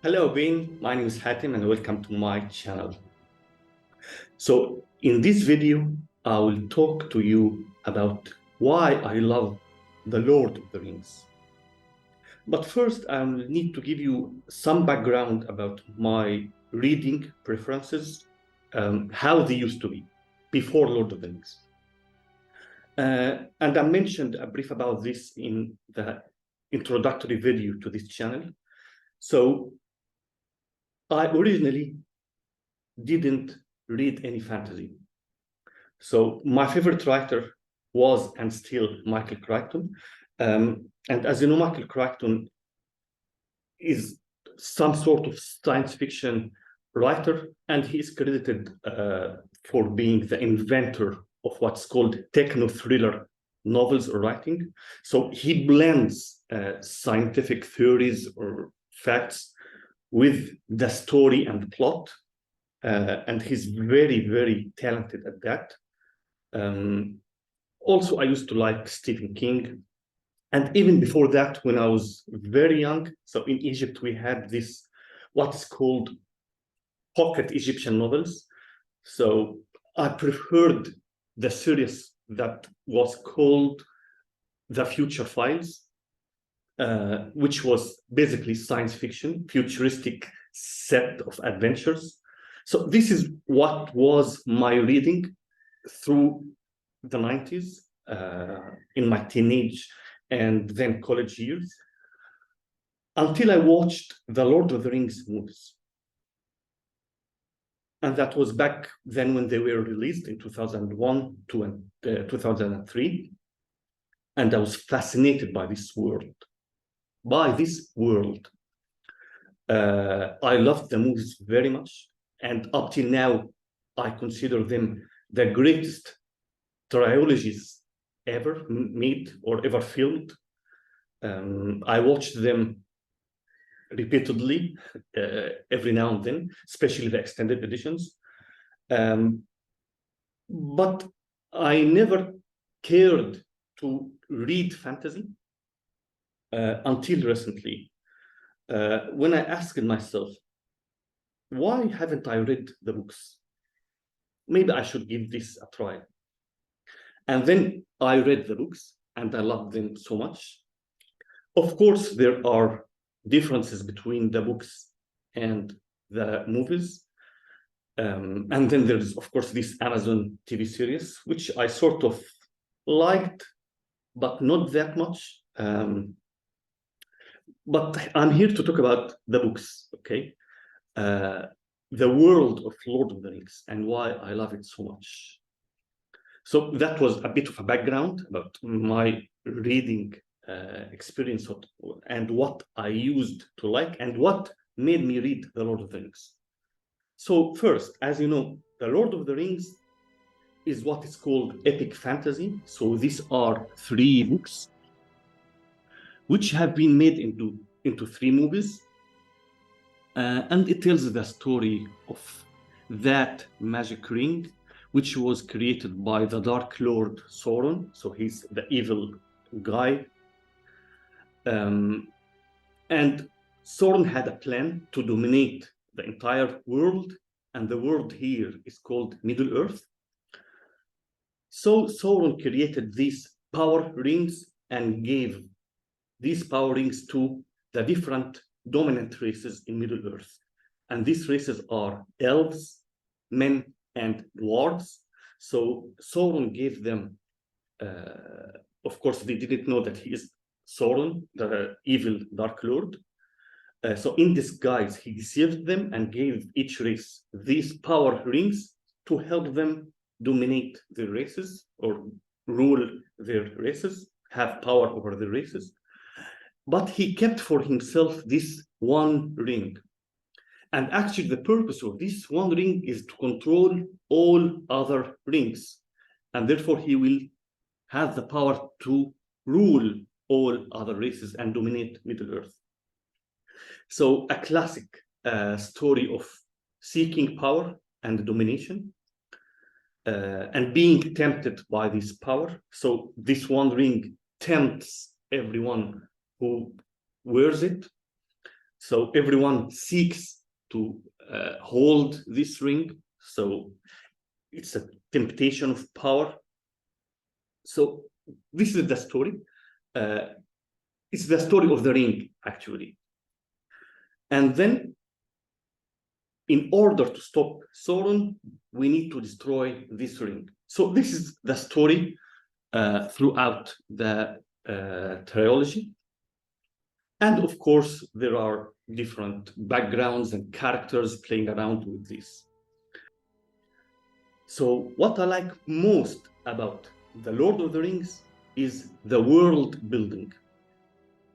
Hello, Ben. My name is Hatim and welcome to my channel. So in this video, I will talk to you about why I love The Lord of the Rings. But first, I will need to give you some background about my reading preferences, how they used to be before Lord of the Rings. And I mentioned a brief about this in the introductory video to this channel. So I originally didn't read any fantasy. So my favorite writer was and still Michael Crichton. And as you know, Michael Crichton is some sort of science fiction writer, and he is credited for being the inventor of what's called techno-thriller novels or writing. So he blends scientific theories or facts with the story and the plot. And he's very, very talented at that. Also, I used to like Stephen King. And even before that, when I was very young, so in Egypt, we had this, what is called pocket Egyptian novels. So I preferred the series that was called The Future Files, which was basically science fiction, futuristic set of adventures. So this is what was my reading through the 90s, in my teenage and then college years, until I watched the Lord of the Rings movies. And that was back then when they were released in 2001 to 2003. And I was fascinated by this world. I loved the movies very much. And up till now, I consider them the greatest trilogies ever made or ever filmed. I watched them repeatedly every now and then, especially the extended editions. But I never cared to read fantasy until recently, when I asked myself, why haven't I read the books? Maybe I should give this a try. And then I read the books and I loved them so much. Of course, there are differences between the books and the movies. And then there's, of course, this Amazon TV series, which I sort of liked, but not that much. But I'm here to talk about the books, okay? The world of Lord of the Rings and why I love it so much. So that was a bit of a background about my reading experience and what I used to like and what made me read The Lord of the Rings. So first, as you know, The Lord of the Rings is what is called epic fantasy. So these are 3 books which have been made into 3 movies. And it tells the story of that magic ring, which was created by the Dark Lord Sauron. So he's the evil guy. And Sauron had a plan to dominate the entire world, and the world here is called Middle-earth. So Sauron created these power rings and gave these power rings to the different dominant races in Middle-earth. And these races are elves, men, and dwarves. So Sauron gave them, of course, they didn't know that he is Sauron, the evil Dark Lord. So in disguise, he deceived them and gave each race these power rings to help them dominate their races or rule their races, have power over the races. But he kept for himself this one ring. And actually, the purpose of this one ring is to control all other rings. And therefore, he will have the power to rule all other races and dominate Middle-earth. So a classic story of seeking power and domination and being tempted by this power. So this one ring tempts everyone who wears it. So everyone seeks to hold this ring. So it's a temptation of power. So this is the story. It's the story of the ring, actually. And then, in order to stop Sauron, we need to destroy this ring. So this is the story throughout the trilogy. And of course, there are different backgrounds and characters playing around with this. So what I like most about The Lord of the Rings is the world building.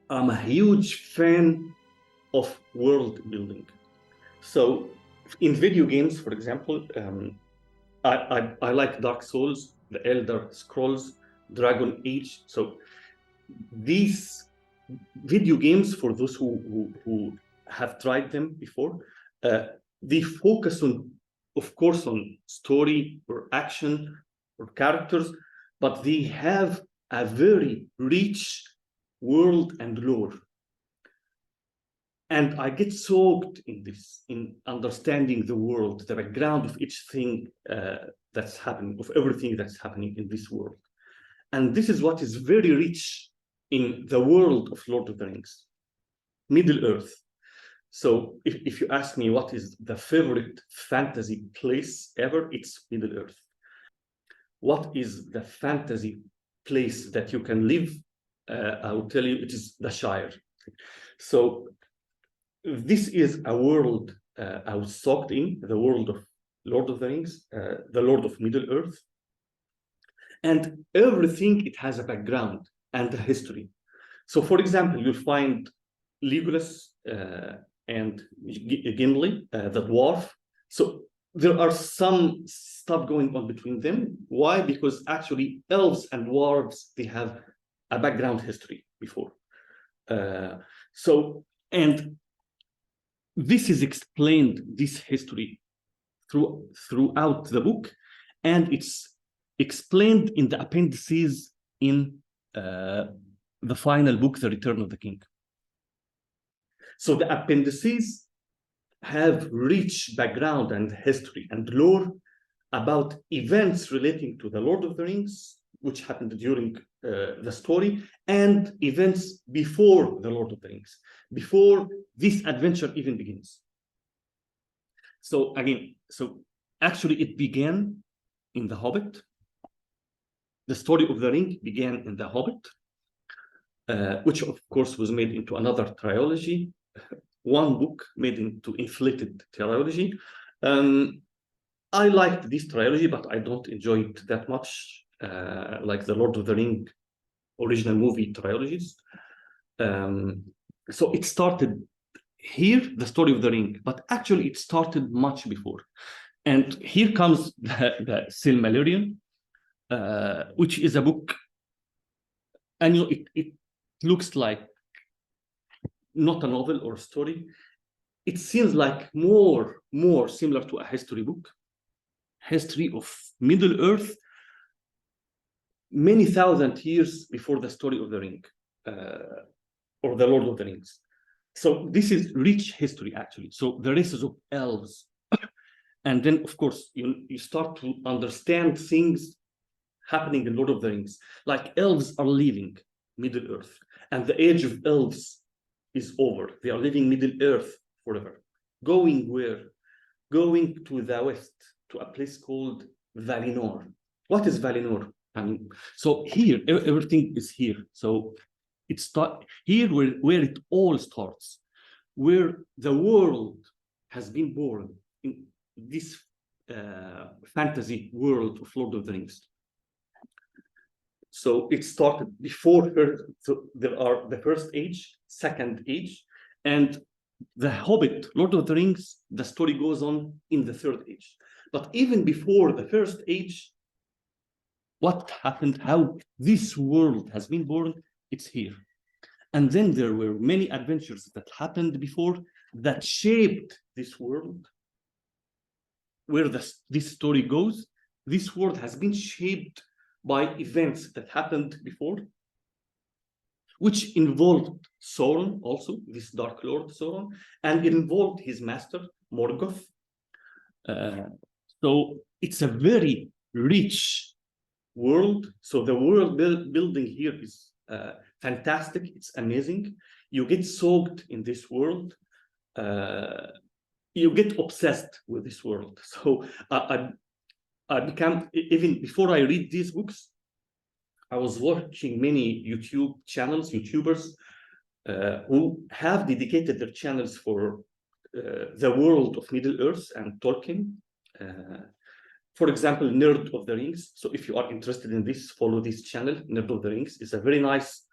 I'm a huge fan of world building. So in video games, for example, I like Dark Souls, the Elder Scrolls, Dragon Age. So these video games, for those who have tried them before, they focus on, of course, on story or action or characters, but they have a very rich world and lore. And I get soaked in this, in understanding the world, the background of each thing that's happening, of everything that's happening in this world. And this is what is very rich in the world of Lord of the Rings, Middle-earth. So if you ask me what is the favorite fantasy place ever, it's Middle-earth. What is the fantasy place that you can live? I will tell you, it is the Shire. So this is a world I was soaked in, the world of Lord of the Rings, the Lord of Middle-earth. And everything, it has a background and a history. So for example, you'll find Legolas and Gimli, the dwarf. So there are some stuff going on between them. Why? Because actually elves and dwarves, they have a background history before. And this is explained, this history, throughout the book, and it's explained in the appendices in the final book, The Return of the King. So the appendices have rich background and history and lore about events relating to the Lord of the Rings, which happened during the story, and events before the Lord of the Rings, before this adventure even begins. So again, actually it began in The Hobbit. The story of the ring began in The Hobbit, which of course was made into another trilogy, one book made into inflated trilogy. I liked this trilogy, but I don't enjoy it that much, like the Lord of the Ring original movie trilogies. So it started here, the story of the ring, but actually it started much before. And here comes the Silmarillion, which is a book, and it looks like not a novel or a story. It seems like more similar to a history book, history of Middle-earth, many thousand years before the story of the ring, or the Lord of the Rings. So this is rich history, actually. So the races of elves. And then, of course, you start to understand things happening in Lord of the Rings. Like elves are leaving Middle-earth, and the age of elves is over. They are leaving Middle-earth forever. Going where? Going to the west, to a place called Valinor. What is Valinor? I mean, so here, everything is here. So it's here where it all starts, where the world has been born in this fantasy world of Lord of the Rings. So it started before her. So there are the first age, second age, and the Hobbit, Lord of the Rings, the story goes on in the third age. But even before the first age, what happened, how this world has been born, it's here. And then there were many adventures that happened before that shaped this world. Where this story goes, this world has been shaped by events that happened before, which involved Sauron also, this Dark Lord Sauron, and it involved his master, Morgoth. So it's a very rich world. So the world building here is fantastic. It's amazing. You get soaked in this world. You get obsessed with this world. So I become, even before I read these books, I was watching many YouTube channels, YouTubers, who have dedicated their channels for the world of Middle-earth and Tolkien. For example, Nerd of the Rings. So if you are interested in this, follow this channel, Nerd of the Rings. It's a very nice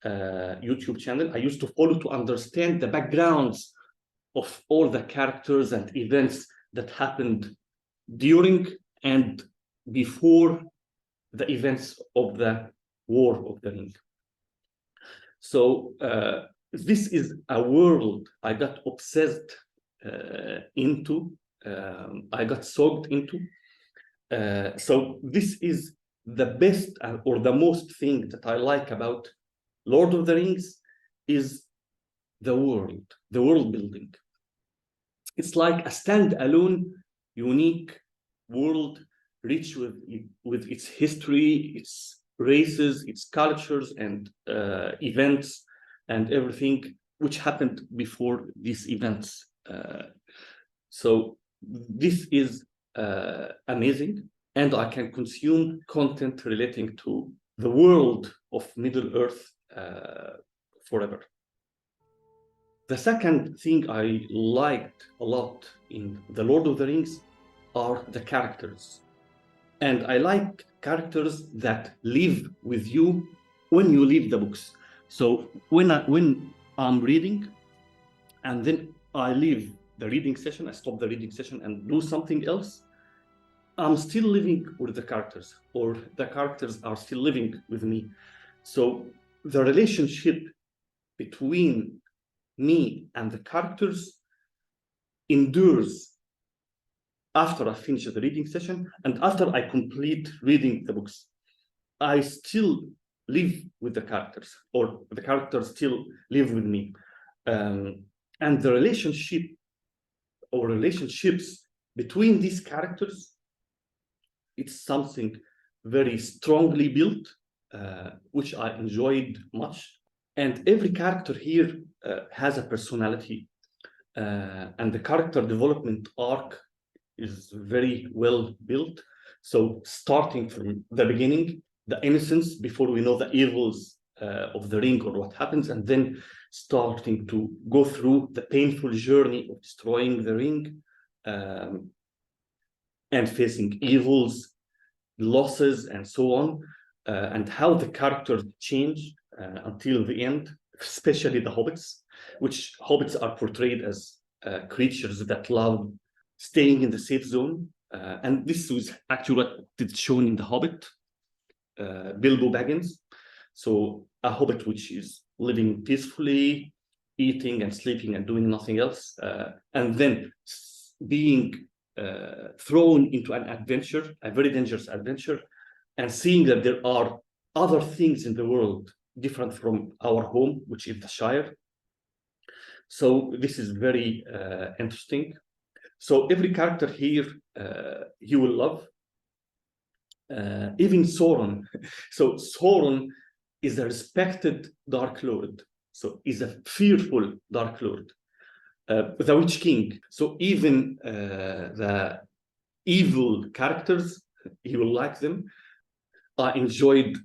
YouTube channel. I used to follow to understand the backgrounds of all the characters and events that happened during and before the events of the War of the Ring. So this is a world I got obsessed into, I got soaked into. So this is the best or the most thing that I like about Lord of the Rings is the world building. It's like a standalone, unique world, rich with its history, its races, its cultures, and events, and everything which happened before these events. So this is amazing, and I can consume content relating to the world of Middle-earth forever. The second thing I liked a lot in The Lord of the Rings are the characters. And I like characters that live with you when you read the books. So when I'm reading, and then I leave the reading session, I stop the reading session and do something else, I'm still living with the characters, or the characters are still living with me. So the relationship between me and the characters endures after I finish the reading session and after I complete reading the books. I still live with the characters, or the characters still live with me. And the relationship or relationships between these characters, it's something very strongly built, which I enjoyed much. And every character here has a personality, and the character development arc is very well built. So starting from the beginning, the innocence before we know the evils of the ring or what happens, and then starting to go through the painful journey of destroying the ring, and facing evils, losses, and so on, and how the characters change until the end, especially the hobbits, which hobbits are portrayed as creatures that love staying in the safe zone. And this was actually what is shown in The Hobbit, Bilbo Baggins. So a hobbit which is living peacefully, eating and sleeping and doing nothing else, and then being thrown into an adventure, a very dangerous adventure, and seeing that there are other things in the world different from our home, which is the Shire. So this is very interesting. So every character here you will love. Even Sauron. So Sauron is a respected Dark Lord. So he's a fearful Dark Lord. The Witch King. So even the evil characters, you will like them. I enjoyed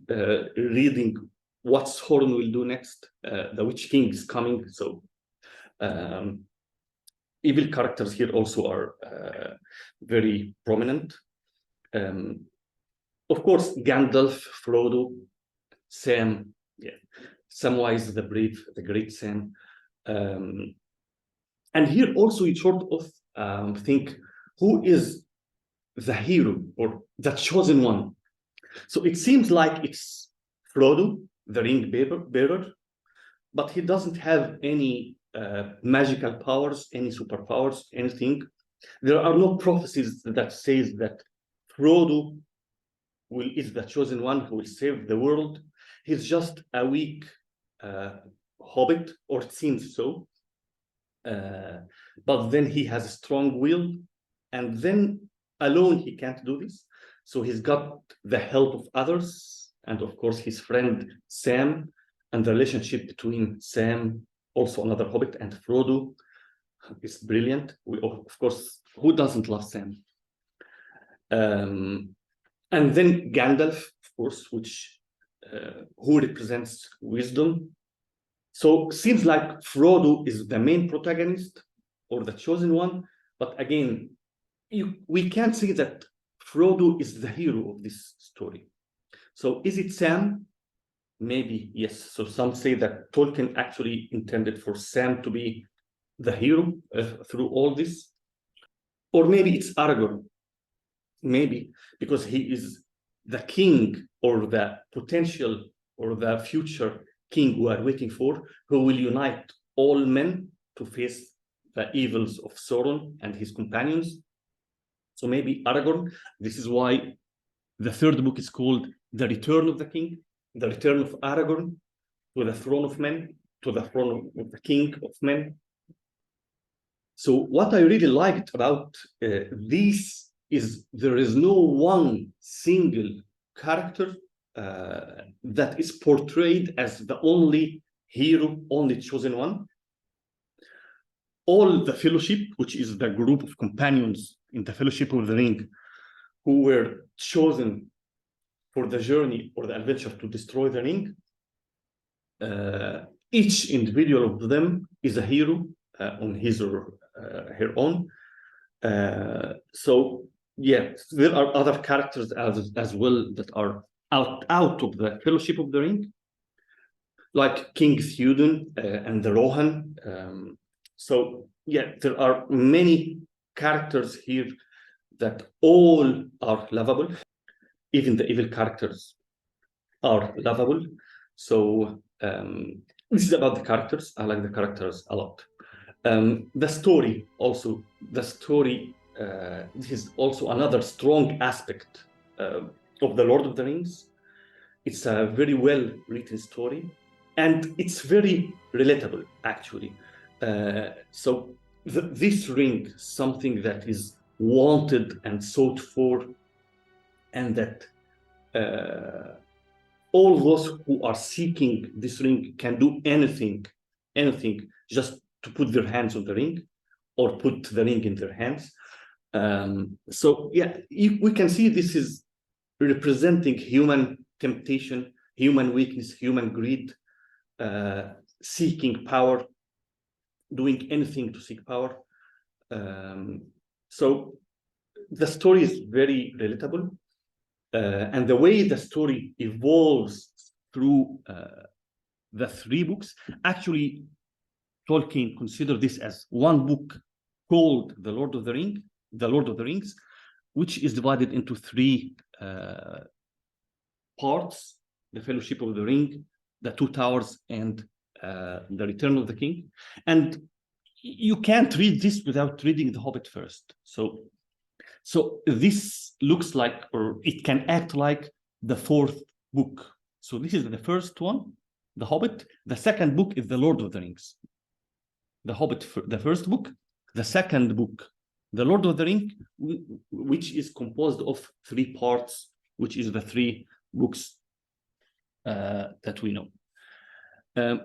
reading what Sauron will do next. The Witch King is coming. So evil characters here also are very prominent. Of course, Gandalf, Frodo, Sam, Samwise the Brave, the great Sam. And here also you sort of think, who is the hero or the chosen one? So it seems like it's Frodo, the ring bearer, but he doesn't have any magical powers, any superpowers, anything. There are no prophecies that says that Frodo is the chosen one who will save the world. He's just a weak hobbit, or it seems so. But then he has a strong will, and then alone he can't do this. So he's got the help of others, and of course his friend Sam, and the relationship between Sam, also another hobbit, and Frodo is brilliant. Of course, who doesn't love Sam? And then Gandalf, of course, who represents wisdom. So seems like Frodo is the main protagonist or the chosen one, but again, we can't say that Frodo is the hero of this story. So is it Sam? Maybe yes. So some say that Tolkien actually intended for Sam to be the hero through all this, or maybe it's Aragorn. Maybe because he is the king, or the potential or the future king we are waiting for, who will unite all men to face the evils of Sauron and his companions. So maybe Aragorn. This is why the third book is called The Return of the King, the return of Aragorn to the throne of men, to the throne of the king of men. So what I really liked about this is there is no one single character that is portrayed as the only hero, only chosen one. All the Fellowship, which is the group of companions in the Fellowship of the Ring, who were chosen for the journey or the adventure to destroy the ring, each individual of them is a hero on his or her own. So yeah, there are other characters as well that are out of the Fellowship of the Ring, like King Theoden and the Rohan. So yeah, there are many characters here that all are lovable. Even the evil characters are lovable. So this is about the characters. I like the characters a lot. The story also, this is also another strong aspect of the Lord of the Rings. It's a very well written story, and it's very relatable, actually. So this ring, something that is wanted and sought for, and that all those who are seeking this ring can do anything just to put their hands on the ring, or put the ring in their hands. So yeah, we can see this is representing human temptation, human weakness, human greed, seeking power, doing anything to seek power. So the story is very relatable, and the way the story evolves through the three books, actually Tolkien considered this as one book called The Lord of the Rings, which is divided into three parts: the Fellowship of the Ring, the Two Towers, and the Return of the King. And you can't read this without reading The Hobbit first. So this looks like, or it can act like, the fourth book. So this is the first one, The Hobbit. The second book is The Lord of the Rings. The Hobbit, the first book. The second book, The Lord of the Ring, which is composed of three parts, which is the three books that we know.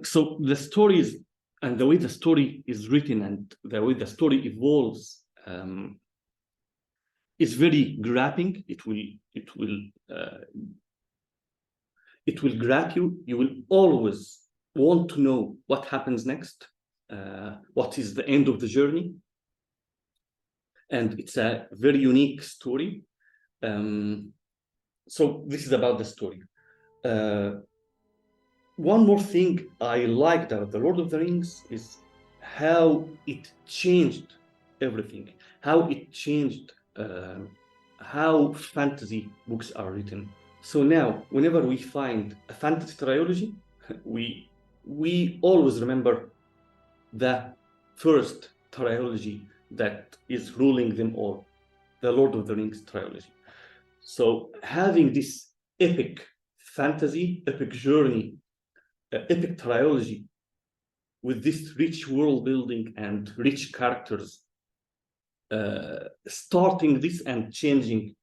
So the stories and the way the story is written and the way the story evolves is very grabbing. It will grab you. You will always want to know what happens next, what is the end of the journey. And it's a very unique story. So this is about the story. One more thing I liked about The Lord of the Rings is how it changed everything, how it changed how fantasy books are written. So now, whenever we find a fantasy trilogy, we always remember the first trilogy that is ruling them all, the Lord of the Rings trilogy. So having this epic fantasy, epic journey, epic trilogy with this rich world building and rich characters, starting this and changing,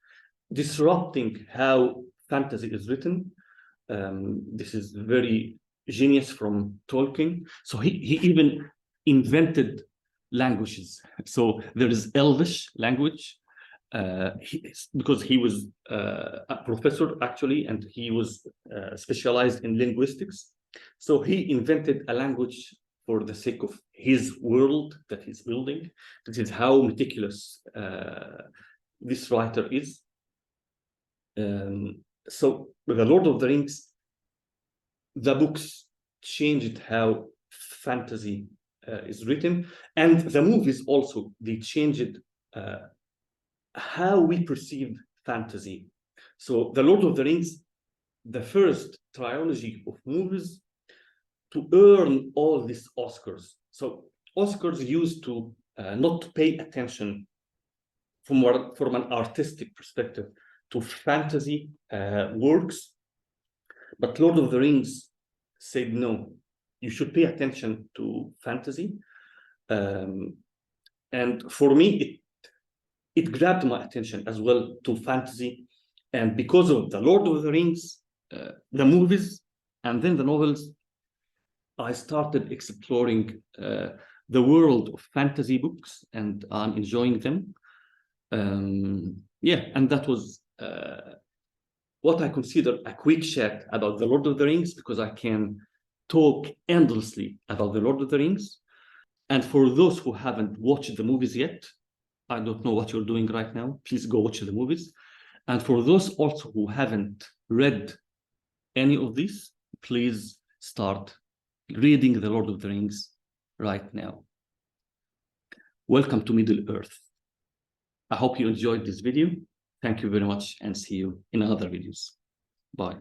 disrupting how fantasy is written. This is very genius from Tolkien. So he even invented languages. So there is Elvish language, because he was a professor actually, and he was specialized in linguistics. So he invented a language for the sake of his world that he's building. This is how meticulous this writer is. So with The Lord of the Rings, the books changed how fantasy is written, and the movies also, they changed how we perceive fantasy. So The Lord of the Rings, the first trilogy of movies to earn all these Oscars. So Oscars used to not pay attention from an artistic perspective to fantasy works, but Lord of the Rings said no, you should pay attention to fantasy. And for me, it grabbed my attention as well to fantasy. And because of The Lord of the Rings, the movies, and then the novels, I started exploring the world of fantasy books, and I'm enjoying them. Yeah, and that was what I consider a quick chat about The Lord of the Rings, because I can talk endlessly about The Lord of the Rings. And for those who haven't watched the movies yet, I don't know what you're doing right now, please go watch the movies. And for those also who haven't read any of these, please start reading The Lord of the Rings right now. Welcome to Middle Earth. I hope you enjoyed this video. Thank you very much, and see you in other videos. Bye.